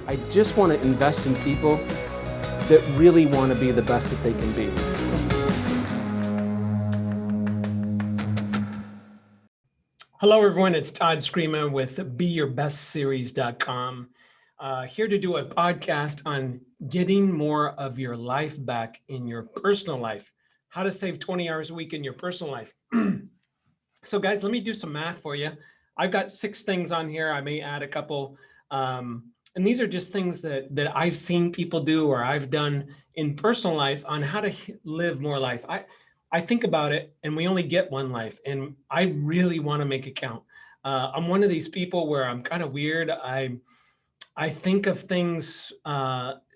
I just want to invest in people that really want to be the best that they can be. Hello, everyone. It's Todd Screamer with BeYourBestSeries.com. Here to do a podcast on getting more of your life back in your personal life. How to save 20 hours a week in your personal life. So guys, let me do some math for you. I've got 6 things on here. I may add a couple. And these are just things that I've seen people do or I've done in personal life on how to live more life. I think about it and we only get one life and I really want to make it count. I'm one of these people where I'm kind of weird. I think of things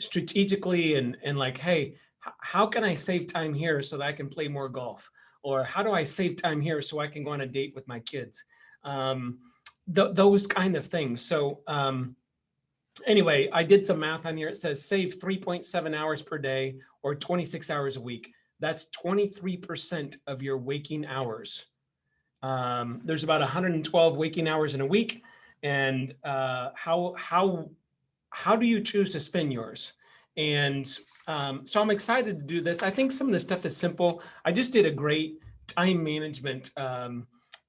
strategically and like, hey, how can I save time here so that I can play more golf? Or how do I save time here so I can go on a date with my kids? Those kind of things. So anyway, I did some math on here. It says save 3.7 hours per day or 26 hours a week. That's 23% of your waking hours. There's about 112 waking hours in a week. And how do you choose to spend yours? And so I'm excited to do this. I think some of the stuff is simple. I just did a great time management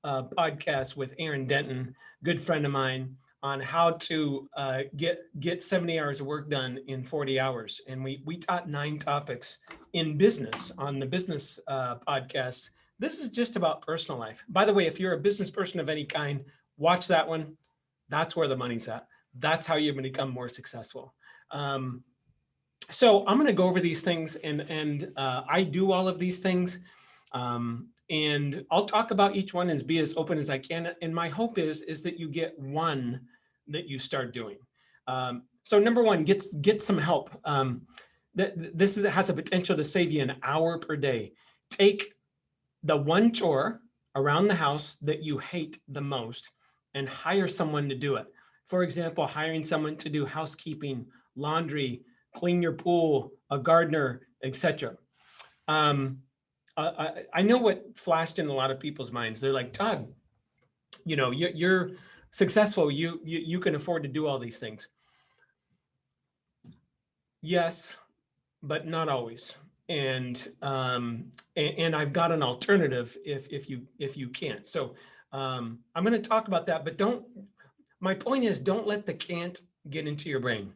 podcast with Aaron Denton, good friend of mine, on how to get 70 hours of work done in 40 hours. And we taught 9 topics in business on the business podcast. This is just about personal life. By the way, if you're a business person of any kind, watch that one. That's where the money's at. That's how you're going to become more successful. So I'm going to go over these things, and I do all of these things, and I'll talk about each one and be as open as I can. And my hope is that you get one that you start doing. So number one, get some help. This has a potential to save you an hour per day. Take the one chore around the house that you hate the most and hire someone to do it. For example, hiring someone to do housekeeping, laundry, clean your pool, a gardener, etc. I know what flashed in a lot of people's minds. They're like, Todd, you're successful. You can afford to do all these things. Yes, but not always. And I've got an alternative if you can't. So I'm going to talk about that, but my point is, don't let the can't get into your brain.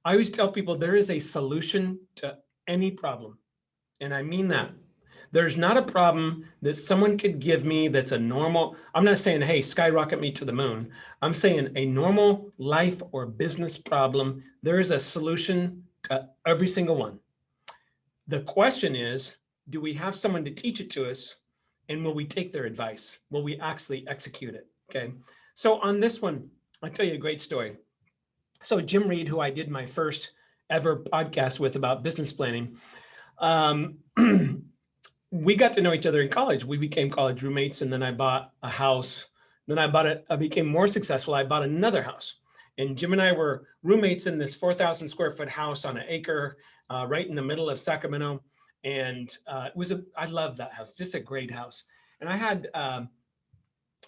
I always tell people there is a solution to any problem. And I mean that. There's not a problem that someone could give me that's a normal, I'm not saying, hey, skyrocket me to the moon. I'm saying a normal life or business problem, there is a solution to every single one. The question is, do we have someone to teach it to us? And will we take their advice? Will we actually execute it? Okay. So on this one, I'll tell you a great story. So Jim Reed, who I did my first ever podcast with about business planning, we got to know each other in college. We became college roommates, and then I bought a house. Then I became more successful. I bought another house. And Jim and I were roommates in this 4,000 square foot house on an acre right in the middle of Sacramento. And I loved that house, just a great house. And I had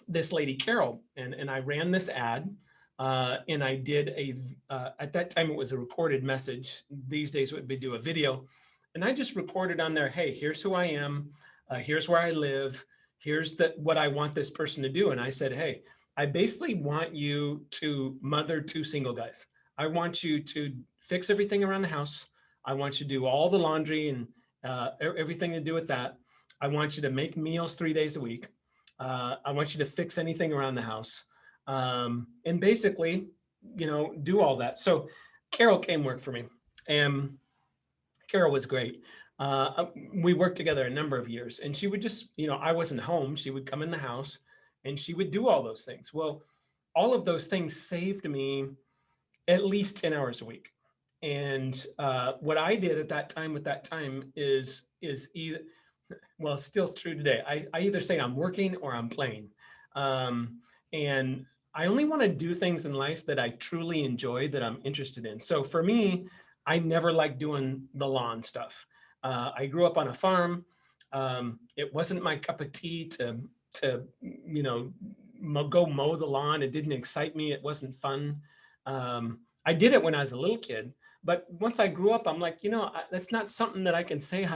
this lady, Carol, and I ran this ad. And I did at that time, it was a recorded message. These days, it would be do a video. And I just recorded on there, hey, here's who I am. Here's where I live. Here's what I want this person to do. And I said, hey, I basically want you to mother 2 single guys. I want you to fix everything around the house. I want you to do all the laundry and everything to do with that. I want you to make meals 3 days a week. I want you to fix anything around the house. And basically, do all that. So Carol came work for me, and Carol was great. We worked together a number of years, and she would just, I wasn't home. She would come in the house and she would do all those things. Well, all of those things saved me at least 10 hours a week. And what I did at that time is either, well, it's still true today. I either say I'm working or I'm playing. And I only want to do things in life that I truly enjoy, that I'm interested in. So for me, I never liked doing the lawn stuff. I grew up on a farm. It wasn't my cup of tea to go mow the lawn. It didn't excite me. It wasn't fun. I did it when I was a little kid, but once I grew up, I'm like, that's not something that I can say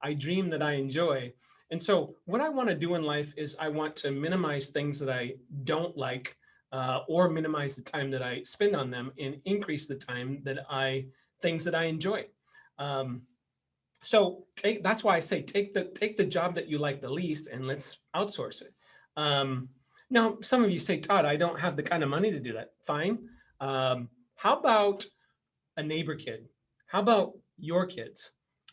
I dream that I enjoy. And so what I want to do in life is I want to minimize things that I don't like, or minimize the time that I spend on them and increase the time that things that I enjoy. Um, that's why I say take the job that you like the least and let's outsource it. Um, Now, some of you say, Todd, I don't have the kind of money to do that. Fine. How about a neighbor kid? How about your kids?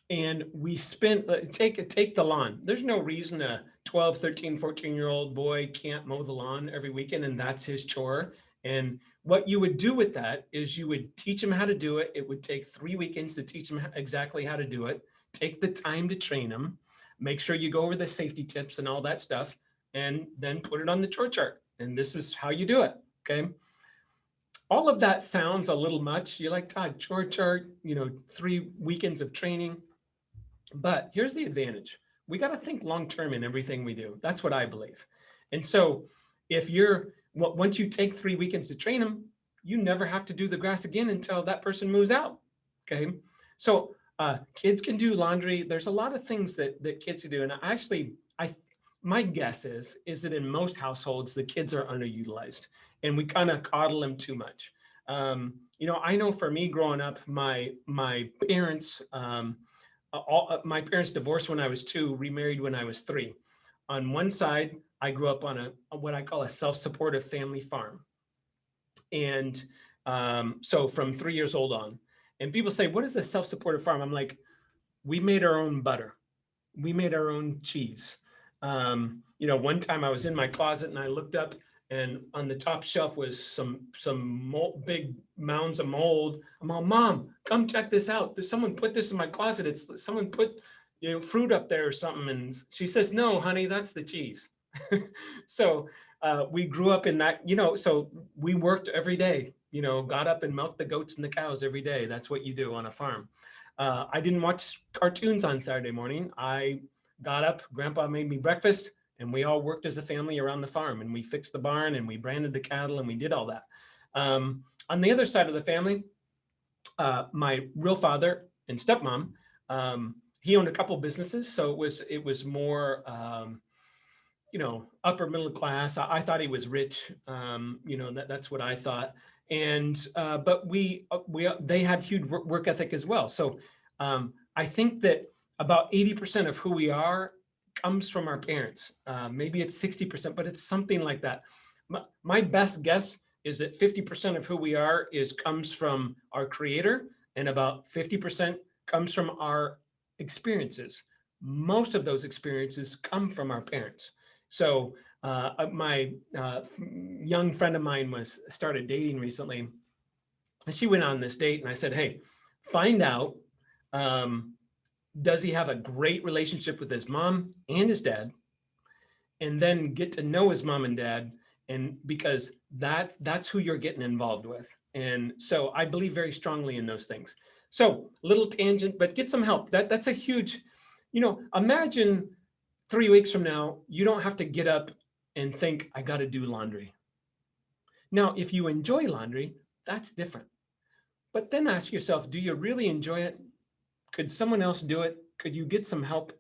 And we spend, take the lawn. There's no reason a 12, 13, 14-year-old boy can't mow the lawn every weekend and that's his chore. And what you would do with that is you would teach him how to do it. It would take 3 weekends to teach him exactly how to do it. Take the time to train him. Make sure you go over the safety tips and all that stuff, and then put it on the chore chart. And this is how you do it. Okay. All of that sounds a little much. You're like, Todd, chore chart, 3 weekends of training. But here's the advantage. We got to think long term in everything we do. That's what I believe. And so if once you take 3 weekends to train them, you never have to do the grass again until that person moves out. Okay. So kids can do laundry. There's a lot of things that kids can do. And my guess is that in most households, the kids are underutilized and we kind of coddle them too much. I know for me growing up, my parents, my parents divorced when I was 2, remarried when I was 3. On one side, I grew up on what I call a self-supportive family farm. And so from 3 years old on, and people say, what is a self-supportive farm? I'm like, we made our own butter. We made our own cheese. One time I was in my closet and I looked up and on the top shelf was some big mounds of mold. I'm all, Mom, come check this out. Did someone put this in my closet? It's someone put fruit up there or something. And she says, no, honey, that's the cheese. So we grew up in that, so we worked every day, got up and milked the goats and the cows every day. That's what you do on a farm. I didn't watch cartoons on Saturday morning. I got up, Grandpa made me breakfast, and we all worked as a family around the farm, and we fixed the barn and we branded the cattle and we did all that. On the other side of the family, my real father and stepmom, he owned a couple businesses. So it was more, upper middle class. I thought he was rich. That's what I thought. And, but they had huge work ethic as well. So I think that about 80% of who we are comes from our parents. Maybe it's 60%, but it's something like that. My best guess is that 50% of who we are comes from our creator, and about 50% comes from our experiences. Most of those experiences come from our parents. So my young friend of mine started dating recently, and she went on this date, and I said, hey, find out, does he have a great relationship with his mom and his dad? And then get to know his mom and dad, and because that's who you're getting involved with. And so I believe very strongly in those things. So little tangent, but get some help. That's a huge, imagine 3 weeks from now, you don't have to get up and think, I got to do laundry. Now, if you enjoy laundry, that's different. But then ask yourself, do you really enjoy it? Could someone else do it? Could you get some help?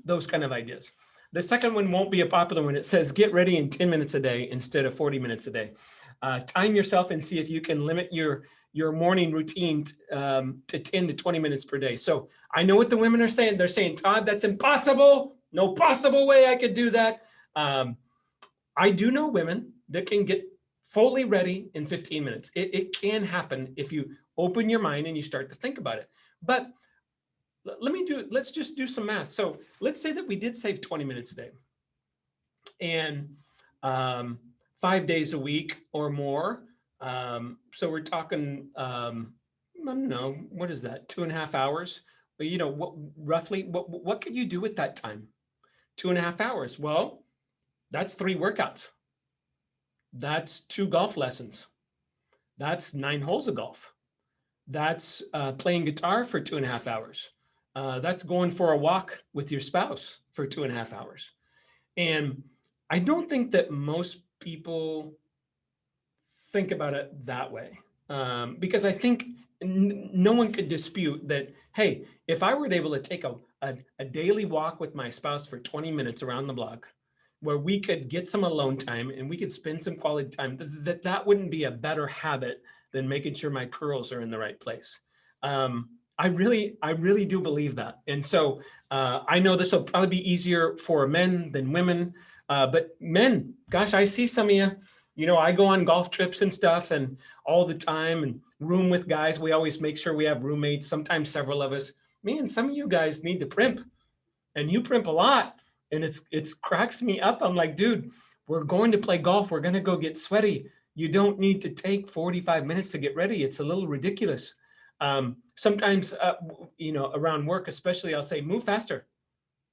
Those kind of ideas. The second one won't be a popular one. It says, get ready in 10 minutes a day instead of 40 minutes a day. Time yourself and see if you can limit your morning routine to 10 to 20 minutes per day. So I know what the women are saying. They're saying, Todd, that's impossible. No possible way I could do that. I do know women that can get fully ready in 15 minutes. It can happen if you open your mind and you start to think about it. But let's just do some math. So let's say that we did save 20 minutes a day, and 5 days a week or more. So we're talking, I don't know, what is that? 2.5 hours. But what could you do with that time? 2.5 hours. Well, that's 3 workouts. That's 2 golf lessons. That's 9 holes of golf. That's playing guitar for 2.5 hours. That's going for a walk with your spouse for 2.5 hours. And I don't think that most people think about it that way. because I think no one could dispute that, hey, if I were able to take a daily walk with my spouse for 20 minutes around the block, where we could get some alone time and we could spend some quality time, that wouldn't be a better habit than making sure my curls are in the right place. I really do believe that. And so I know this will probably be easier for men than women, but men, gosh, I see some of you, you know, I go on golf trips and stuff and all the time and room with guys. We always make sure we have roommates, sometimes several of us. Man, some of you guys need to primp, and you primp a lot. And it's cracks me up. I'm like, dude, we're going to play golf. We're going to go get sweaty. You don't need to take 45 minutes to get ready. It's a little ridiculous. Sometimes, you know, around work, especially, I'll say, move faster,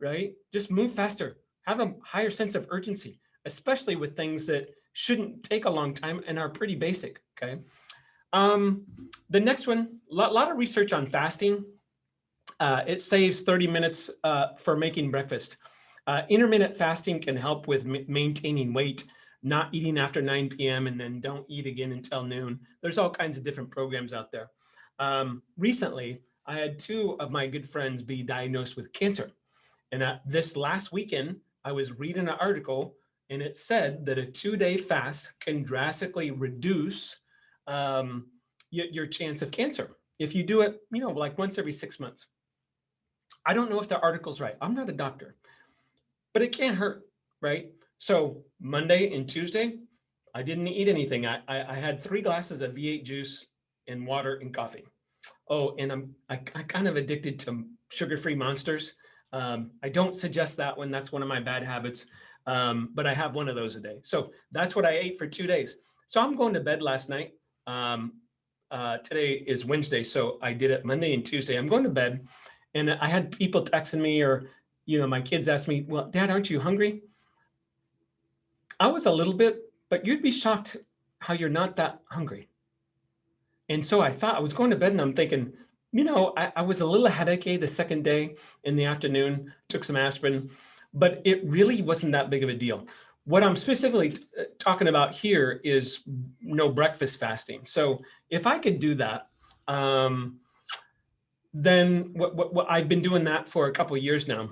right? Just move faster. Have a higher sense of urgency, especially with things that shouldn't take a long time and are pretty basic. Okay. The next one, a lot of research on fasting. It saves 30 minutes for making breakfast. Intermittent fasting can help with maintaining weight, not eating after 9 p.m. and then don't eat again until noon. There's all kinds of different programs out there. Recently, I had two of my good friends be diagnosed with cancer. And this last weekend, I was reading an article and it said that a 2-day fast can drastically reduce your chance of cancer if you do it, you know, like once every 6 months. I don't know if the article's right. I'm not a doctor, but it can't hurt, right? So Monday and Tuesday, I didn't eat anything. I had 3 glasses of V8 juice and water and coffee. Oh, and I kind of addicted to sugar-free Monsters. I don't suggest that one. That's one of my bad habits. But I have one of those a day. So that's what I ate for 2 days. So I'm going to bed last night. Today is Wednesday, so I did it Monday and Tuesday. I'm going to bed, and I had people texting me, or, you know, my kids asked me, well, Dad, aren't you hungry? I was a little bit, but you'd be shocked how you're not that hungry. And so I thought, I was going to bed and I'm thinking, you know, I was a little headachy the second day in the afternoon, took some aspirin, but it really wasn't that big of a deal. What I'm specifically talking about here is no breakfast fasting. So if I could do that, then what I've been doing that for a couple of years now.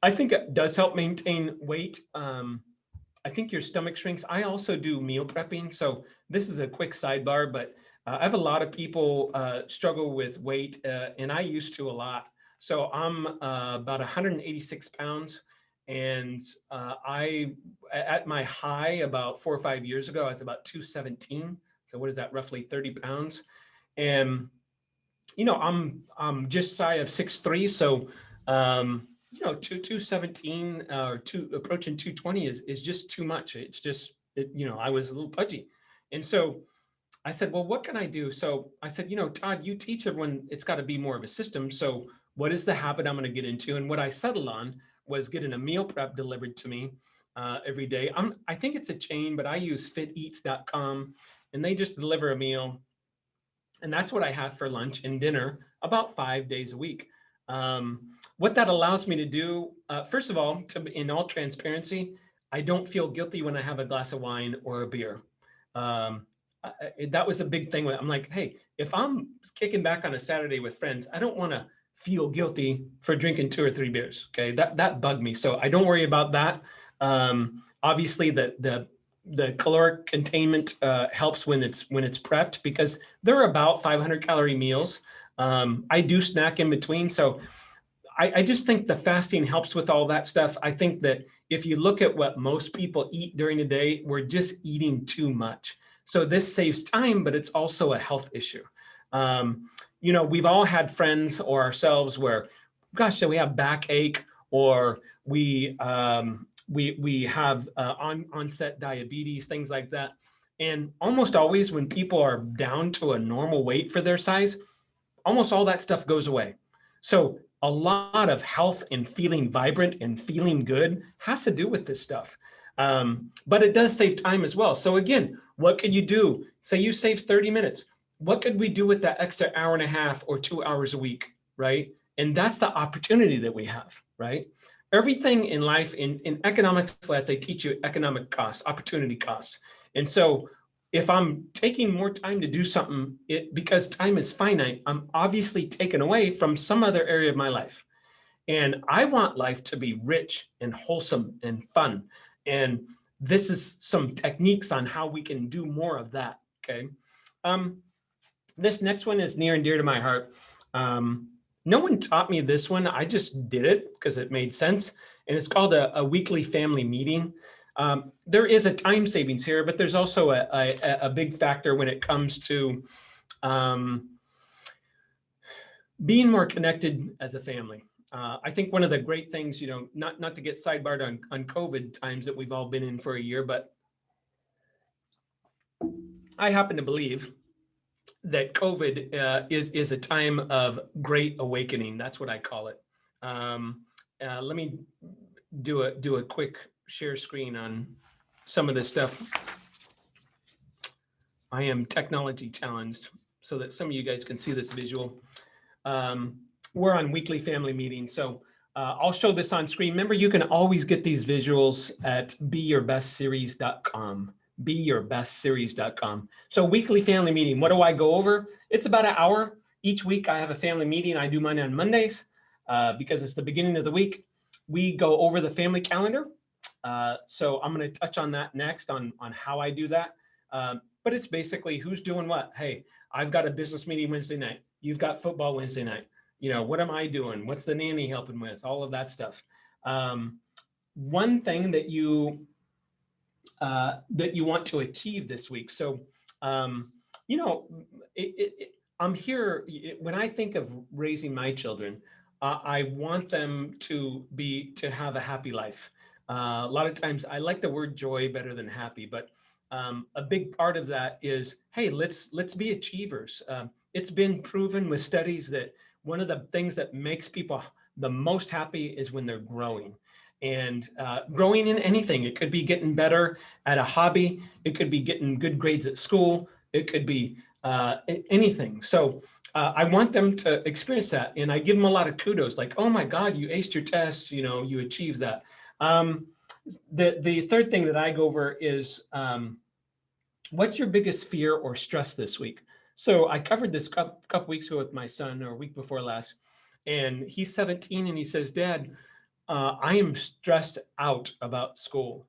I think it does help maintain weight. I think your stomach shrinks. I also do meal prepping. So this is a quick sidebar, but I have a lot of people struggle with weight, and I used to a lot. So I'm about 186 pounds. And at my high about 4 or 5 years ago, I was about 217. So what is that, roughly 30 pounds? And, you know, I'm just shy of 6'3". So, you know, 217 or approaching 220 is just too much. It's just, you know, I was a little pudgy. And so I said, well, what can I do? So I said, you know, Todd, you teach everyone it's got to be more of a system. So what is the habit I'm going to get into? And what I settled on was getting a meal prep delivered to me every day. I think it's a chain, but I use fiteats.com, and they just deliver a meal. And that's what I have for lunch and dinner about 5 days a week. What that allows me to do, first of all, in all transparency, I don't feel guilty when I have a glass of wine or a beer. That was a big thing. I'm like, hey, if I'm kicking back on a Saturday with friends, I don't want to feel guilty for drinking 2 or 3 beers. Okay, that bugged me. So I don't worry about that. Obviously, the caloric containment helps when it's prepped, because they're about 500 calorie meals. I do snack in between. So I just think the fasting helps with all that stuff. I think that if you look at what most people eat during the day, we're just eating too much. So this saves time, but it's also a health issue. You know, we've all had friends or ourselves where, gosh, so we have backache, or we have onset diabetes, things like that. And almost always when people are down to a normal weight for their size, almost all that stuff goes away. So a lot of health and feeling vibrant and feeling good has to do with this stuff. But it does save time as well. So again, what could you do? Say you save 30 minutes. What could we do with that extra hour and a half or 2 hours a week, right? And that's the opportunity that we have, right? Everything in life, in economics class, they teach you economic costs, opportunity costs. And so if I'm taking more time to do something, because time is finite, I'm obviously taken away from some other area of my life. And I want life to be rich and wholesome and fun. And this is some techniques on how we can do more of that. Okay. Um, this next one is near and dear to my heart. No one taught me this one. I just did it because it made sense. And it's called a weekly family meeting. There is a time savings here, but there's also a big factor when it comes to um, being more connected as a family. I think one of the great things, not to get sidebarred on COVID times that we've all been in for a year, but I happen to believe that COVID is a time of great awakening. That's what I call it. Let me do a quick share screen on some of this stuff. I am technology challenged so that some of you guys can see this visual. We're on weekly family meetings, so I'll show this on screen. Remember, you can always get these visuals at beyourbestseries.com. beyourbestseries.com. So weekly family meeting, what do I go over? It's about an hour. Each week I have a family meeting. I do mine on Mondays because it's the beginning of the week. We go over the family calendar. So I'm going to touch on that next on how I do that. But it's basically who's doing what. Hey, I've got a business meeting Wednesday night. You've got football Wednesday night. What am I doing? What's the nanny helping with? All of that stuff. One thing that you want to achieve this week. So, I'm here when I think of raising my children. I want them to have a happy life. A lot of times, I like the word joy better than happy, but a big part of that is, hey, let's be achievers. It's been proven with studies that one of the things that makes people the most happy is when they're growing. And growing in anything. It could be getting better at a hobby. It could be getting good grades at school. It could be anything. So I want them to experience that. And I give them a lot of kudos, like, oh my God, you aced your tests, you achieved that. The third thing that I go over is what's your biggest fear or stress this week? So I covered this couple weeks ago with my son, or a week before last, and he's 17 and he says, Dad, I am stressed out about school.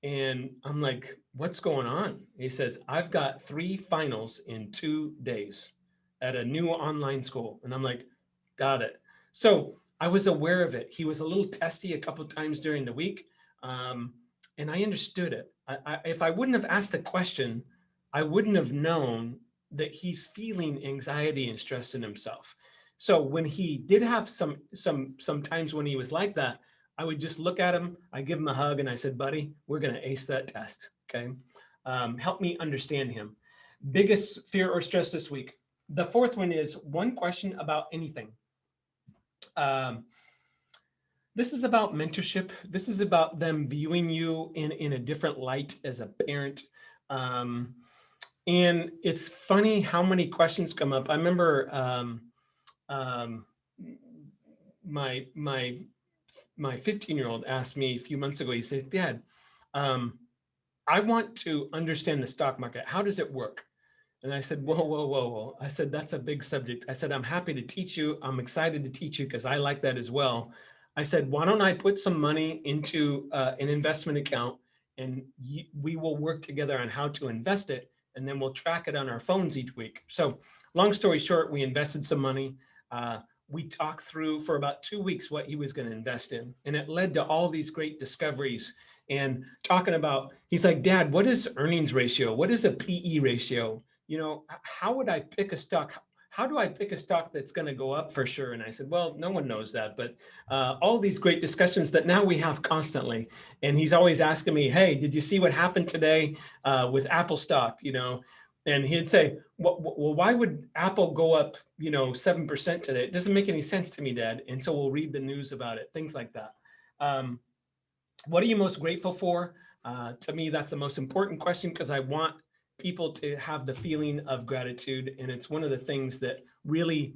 And I'm like, what's going on? He says, I've got 3 finals in 2 days at a new online school. And I'm like, got it. So I was aware of it. He was a little testy a couple of times during the week. And I understood it. If I wouldn't have asked the question, I wouldn't have known that he's feeling anxiety and stress in himself. So when he did have some times when he was like that, I would just look at him, I give him a hug, and I said, buddy, we're going to ace that test. Okay. Help me understand him. Biggest fear or stress this week. The fourth one is one question about anything. This is about mentorship. This is about them viewing you in a different light as a parent. And it's funny how many questions come up. I remember my 15-year-old asked me a few months ago, he said, Dad, I want to understand the stock market. How does it work? And I said, whoa. I said, that's a big subject. I said, I'm happy to teach you. I'm excited to teach you because I like that as well. I said, why don't I put some money into an investment account and we will work together on how to invest it. And then we'll track it on our phones each week. So long story short, we invested some money. We talked through for about 2 weeks what he was going to invest in. And it led to all these great discoveries and talking about, he's like, Dad, what is earnings ratio? What is a PE ratio? How would I pick a stock? How do I pick a stock that's going to go up for sure? And I said, well, no one knows that, but all these great discussions that now we have constantly. And he's always asking me, hey, did you see what happened today with Apple stock? And he'd say, well, why would Apple go up, 7% today? It doesn't make any sense to me, Dad. And so we'll read the news about it, things like that. What are you most grateful for? To me, that's the most important question because I want people to have the feeling of gratitude. And it's one of the things that really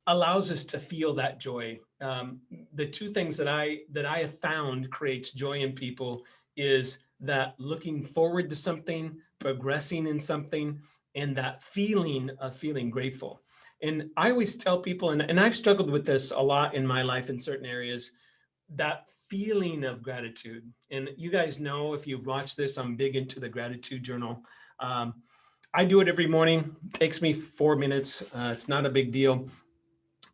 allows us to feel that joy. The 2 things that I have found creates joy in people is that looking forward to something progressing in something, and that feeling of feeling grateful. And I always tell people, and I've struggled with this a lot in my life in certain areas, that feeling of gratitude. And you guys know, if you've watched this, I'm big into the gratitude journal. Um, I do it every morning. It takes me 4 minutes. It's not a big deal,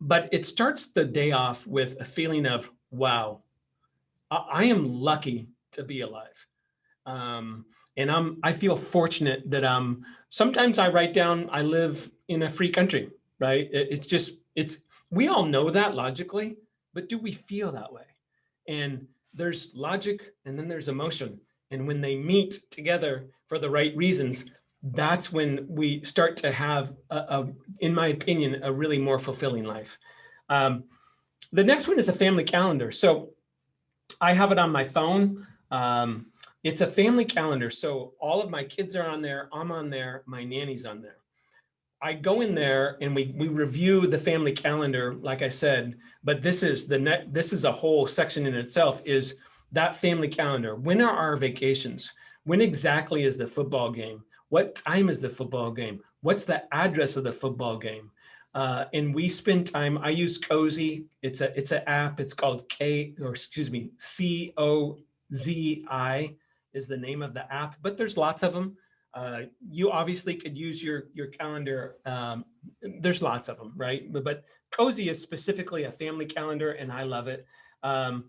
but it starts the day off with a feeling of, wow, I am lucky to be alive. Um, and I feel fortunate that sometimes I write down, I live in a free country, right? It's just, we all know that logically, but do we feel that way? And there's logic and then there's emotion. And when they meet together for the right reasons, that's when we start to have, in my opinion, a really more fulfilling life. Um, the next one is a family calendar. So I have it on my phone. It's a family calendar. So all of my kids are on there. I'm on there. My nanny's on there. I go in there and we review the family calendar, like I said, but this is this is a whole section in itself, is that family calendar. When are our vacations? When exactly is the football game? What time is the football game? What's the address of the football game? And we spend time. I use Cozy. It's an app. It's called COZI is the name of the app, but there's lots of them. You obviously could use your calendar. There's lots of them, right? But Cozy is specifically a family calendar, and I love it. I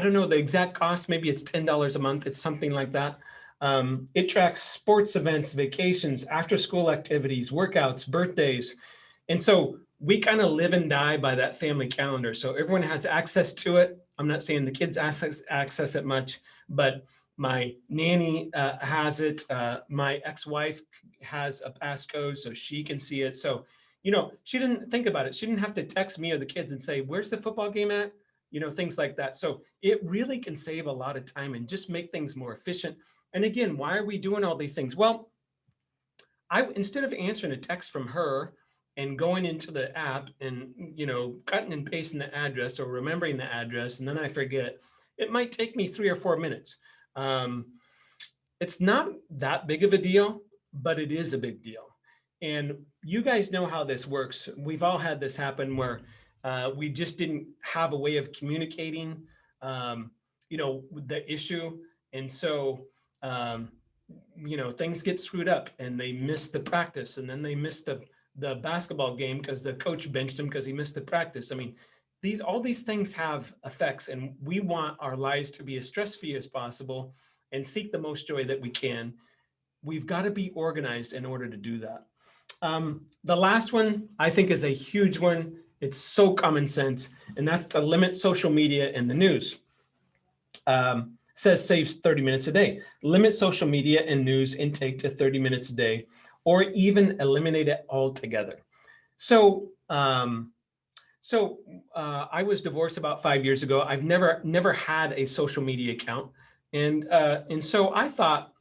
don't know the exact cost. Maybe it's $10 a month. It's something like that. It tracks sports events, vacations, after school activities, workouts, birthdays. And so we kind of live and die by that family calendar. So everyone has access to it. I'm not saying the kids access it much, but my nanny has it. My ex-wife has a passcode so she can see it. So, she didn't think about it. She didn't have to text me or the kids and say, where's the football game at? Things like that. So it really can save a lot of time and just make things more efficient. And again, why are we doing all these things? Well, instead of answering a text from her and going into the app and cutting and pasting the address or remembering the address, and then I forget, it might take me 3 or 4 minutes. Um, it's not that big of a deal, but it is a big deal. And you guys know how this works. We've all had this happen where we just didn't have a way of communicating, the issue, and so um, things get screwed up and they miss the practice, and then they miss the basketball game because the coach benched him because he missed the practice. I mean, all these things have effects, and we want our lives to be as stress-free as possible and seek the most joy that we can. We've got to be organized in order to do that. The last one I think is a huge one. It's so common sense, and that's to limit social media and the news. Says saves 30 minutes a day. Limit social media and news intake to 30 minutes a day, or even eliminate it altogether. So, I was divorced about 5 years ago. I've never had a social media account, and so I thought,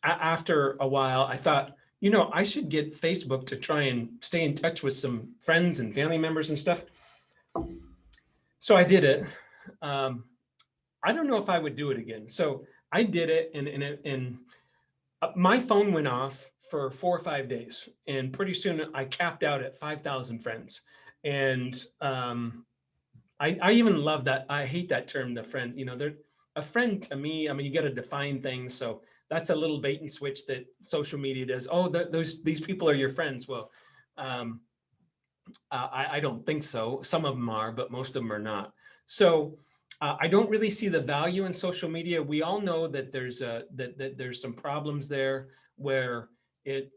after a while, I thought, I should get Facebook to try and stay in touch with some friends and family members and stuff. So I did it. I don't know if I would do it again. So I did it, and my phone went off for 4 or 5 days, and pretty soon I capped out at 5,000 friends. And I even love that. I hate that term, the friend. They're a friend to me. I mean, you got to define things. So that's a little bait and switch that social media does. Oh, these people are your friends. Well, I don't think so. Some of them are, but most of them are not. So I don't really see the value in social media. We all know that there's some problems there where it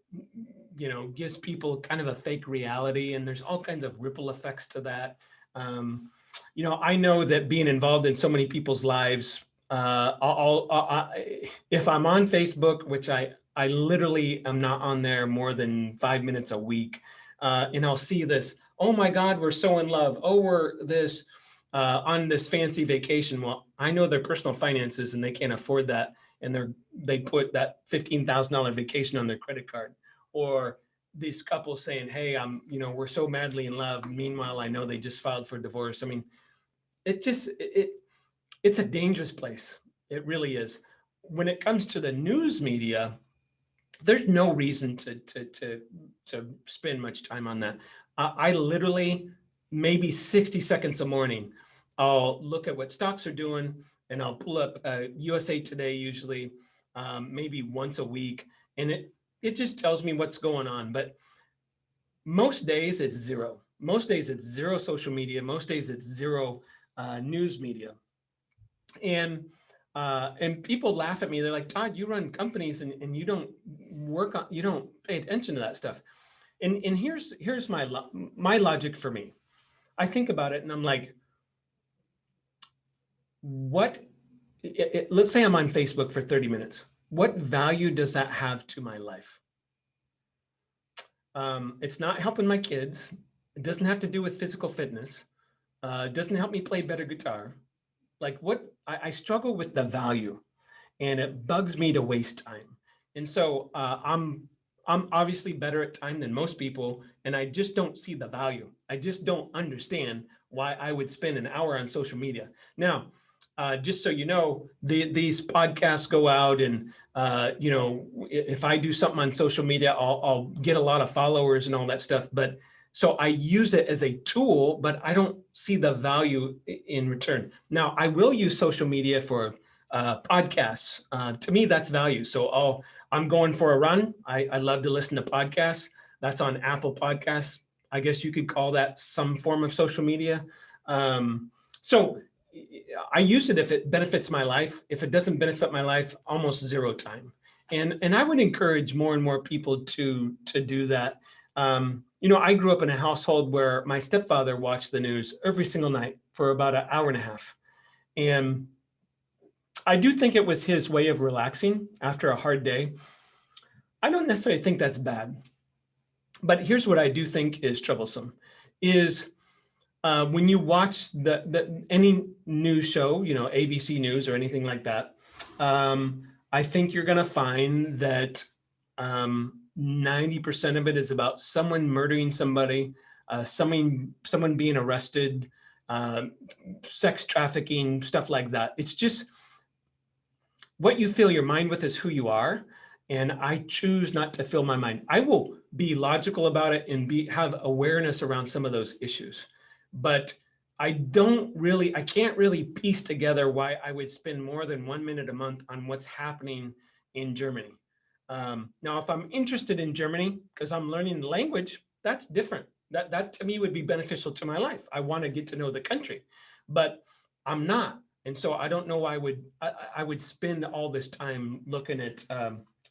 gives people kind of a fake reality, and there's all kinds of ripple effects to that. I know that being involved in so many people's lives, if I'm on Facebook, which I literally am not on there more than 5 minutes a week, and I'll see this, oh my God, we're so in love. Oh, we're on this fancy vacation. Well, I know their personal finances and they can't afford that, and they put that $15,000 vacation on their credit card. Or these couples saying, hey, we're so madly in love. Meanwhile, I know they just filed for divorce. I mean, it's a dangerous place. It really is. When it comes to the news media, there's no reason to spend much time on that. I literally, maybe 60 seconds a morning, I'll look at what stocks are doing, and I'll pull up USA Today usually, maybe once a week, and it just tells me what's going on. But most days it's zero. Most days it's zero social media. Most days it's zero news media. And people laugh at me. They're like, Todd, you run companies and you don't you don't pay attention to that stuff. And here's my logic for me. I think about it and I'm like, what, let's say I'm on Facebook for 30 minutes. What value does that have to my life? It's not helping my kids. It doesn't have to do with physical fitness. It doesn't help me play better guitar. Like what I struggle with the value, and it bugs me to waste time. And so I'm obviously better at time than most people, and I just don't see the value. I just don't understand why I would spend an hour on social media. Now, just so you know, these podcasts go out, and if I do something on social media, I'll get a lot of followers and all that stuff. But so I use it as a tool, but I don't see the value in return. Now, I will use social media for podcasts. To me, that's value. So I'm going for a run. I love to listen to podcasts. That's on Apple Podcasts. I guess you could call that some form of social media. So I use it if it benefits my life. If it doesn't benefit my life, almost zero time. And I would encourage more and more people to do that. I grew up in a household where my stepfather watched the news every single night for about an hour and a half. And I do think it was his way of relaxing after a hard day. I don't necessarily think that's bad. But here's what I do think is troublesome is when you watch any news show, ABC News or anything like that, I think you're going to find that 90% of it is about someone murdering somebody, someone being arrested, sex trafficking, stuff like that. It's just what you fill your mind with is who you are. And I choose not to fill my mind. I will be logical about it and have awareness around some of those issues. But I can't really piece together why I would spend more than 1 minute a month on what's happening in Germany. Now, if I'm interested in Germany because I'm learning the language, that's different. That to me would be beneficial to my life. I want to get to know the country, but I'm not. And so I don't know why I would spend all this time looking at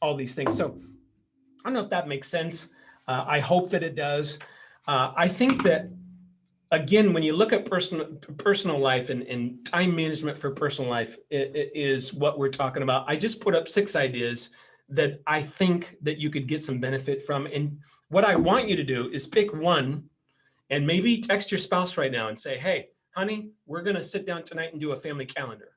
all these things. So I don't know if that makes sense. I hope that it does. I think that, again, when you look at personal life and time management for personal life, it is what we're talking about. I just put up 6 ideas that I think that you could get some benefit from. And what I want you to do is pick one and maybe text your spouse right now and say, hey, honey, we're going to sit down tonight and do a family calendar.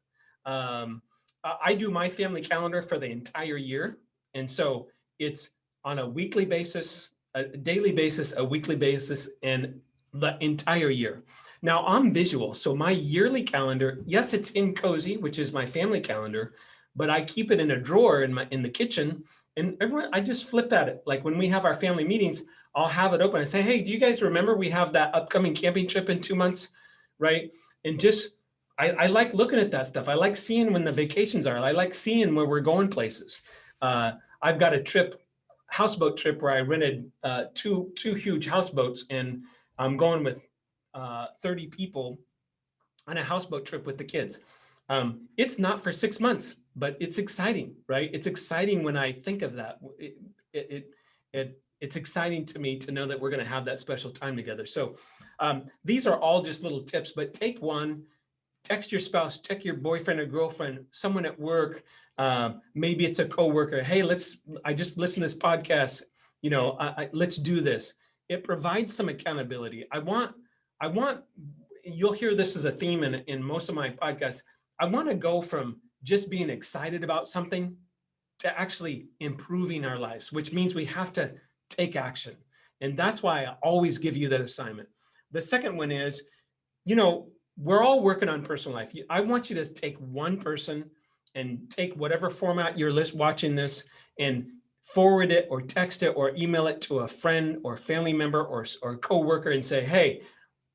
I do my family calendar for the entire year. And so it's on a weekly basis, a daily basis, a weekly basis, and the entire year. Now I'm visual. So my yearly calendar, yes, it's in Cozy, which is my family calendar, but I keep it in a drawer in the kitchen, and I just flip at it. Like when we have our family meetings, I'll have it open. I say, hey, do you guys remember we have that upcoming camping trip in 2 months? Right. And I like looking at that stuff. I like seeing when the vacations are. I like seeing where we're going places. I've got a houseboat trip where I rented two huge houseboats, and I'm going with 30 people on a houseboat trip with the kids. It's not for 6 months, but it's exciting, right? It's exciting when I think of that. It's exciting to me to know that we're going to have that special time together. So these are all just little tips, but take one, text your spouse, text your boyfriend or girlfriend, someone at work. Maybe it's a coworker. Hey, I just listened to this podcast. Let's do this. It provides some accountability. I want, you'll hear this as a theme in most of my podcasts. I want to go from just being excited about something to actually improving our lives, which means we have to take action. And that's why I always give you that assignment. The second one is, we're all working on personal life. I want you to take one person and take whatever format you're watching this and forward it or text it or email it to a friend or family member or coworker and say, hey,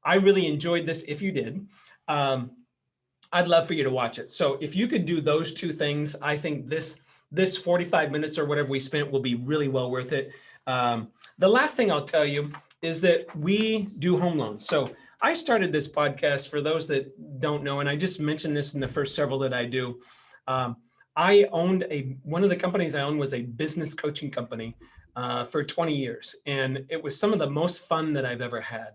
I really enjoyed this. If you did, I'd love for you to watch it. So if you could do those two things, I think this 45 minutes or whatever we spent will be really well worth it. The last thing I'll tell you is that we do home loans. So I started this podcast, for those that don't know, and I just mentioned this in the first several that I do. I owned one of the companies I owned was a business coaching company for 20 years. And it was some of the most fun that I've ever had.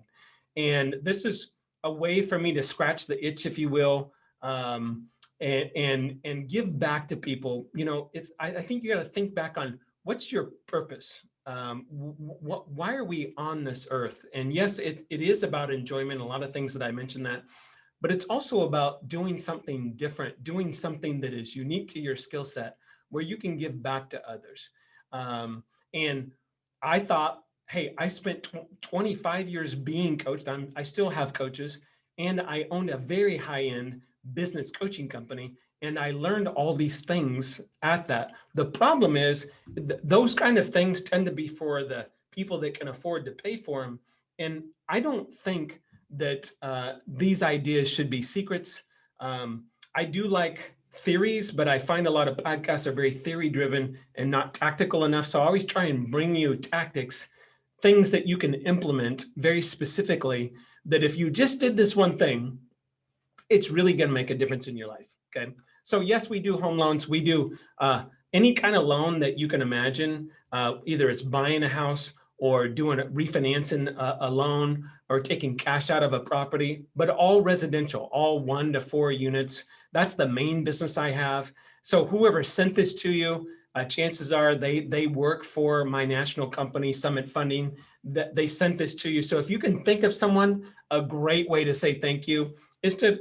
And this is a way for me to scratch the itch, if you will, and give back to people. You know, I think you got to think back on what's your purpose. Why are we on this earth? And yes, it is about enjoyment. A lot of things that I mentioned that, but it's also about doing something different, doing something that is unique to your skill set, where you can give back to others. And I thought, hey, I spent 25 years being coached. I still have coaches, and I owned a very high-end business coaching company, and I learned all these things at that. The problem is those kind of things tend to be for the people that can afford to pay for them. And I don't think that these ideas should be secrets. I do like theories, but I find a lot of podcasts are very theory driven and not tactical enough. So I always try and bring you tactics, things that you can implement very specifically, that if you just did this one thing, it's really going to make a difference in your life. Okay. So yes, we do home loans. We do any kind of loan that you can imagine. Either it's buying a house or refinancing a loan or taking cash out of a property, but all residential, all 1 to 4 units. That's the main business I have. So whoever sent this to you, chances are they work for my national company, Summit Funding, that they sent this to you. So if you can think of someone, a great way to say thank you is to,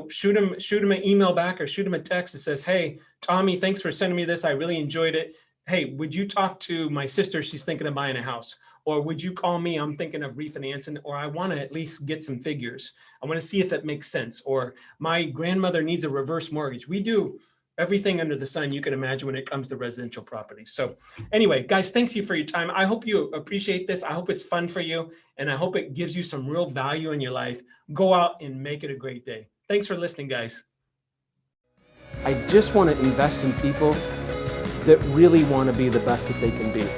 shoot them an email back or shoot them a text that says, hey, Tommy, thanks for sending me this. I really enjoyed it. Hey, would you talk to my sister? She's thinking of buying a house. Or would you call me? I'm thinking of refinancing, or I want to at least get some figures. I want to see if it makes sense. Or my grandmother needs a reverse mortgage. We do everything under the sun you can imagine when it comes to residential properties. So anyway, guys, thanks you for your time. I hope you appreciate this. I hope it's fun for you, and I hope it gives you some real value in your life. Go out and make it a great day. Thanks for listening, guys. I just want to invest in people that really want to be the best that they can be.